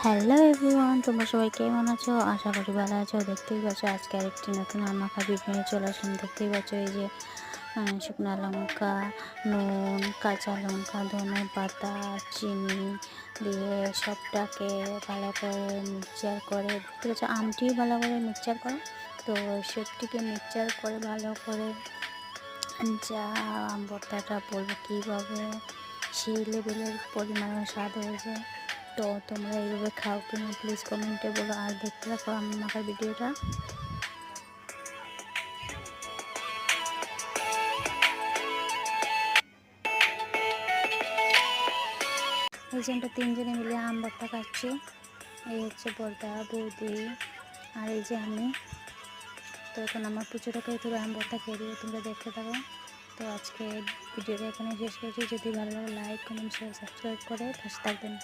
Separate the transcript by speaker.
Speaker 1: Hello everyone, তোমরা সবাই কেমন আছো? আশা করি ভালো আছো। দেখতেই পাচ্ছ আজকে আরেকটি নতুন মাখা ভিডিও নিয়ে চলে আসলাম। দেখতেই পাচ্ছ এই যে শুকনো লঙ্কা, নুন, কাঁচা লঙ্কা, ধনে পাতা, চিনি দিয়ে সবটাকে ভালো করে মিক্সচার করে, দেখতে পাচ্ছ আমটিও ভালো করে মিক্সচার করে। তো সবটিকে মিক্সচার করে ভালো করে যা ভর্তাটা বলবো কীভাবে সেই লেভেলের পরিমাণে স্বাদ হয়েছে। তো তোমরা এইভাবে খাও কিনা প্লিজ কমেন্টে বলো। আর দেখতে থাকো আমার ভিডিওটা। এই যে আমরা তিনজনে মিলে আম ভর্তা খাচ্ছি। এই হচ্ছে বর্দা, বৌদি আর এই যে আমি। তো এখন আমার পুজোটাকে তুলে আম ভর্তা খেয়ে দিয়ে তোমরা দেখতে থাকো। তো আজকে ভিডিওটা এখানে শেষ করছি। যদি ভালো লাগে লাইক, কমেন্ট, শেয়ার, সাবস্ক্রাইব করে পাশে থাকবেন।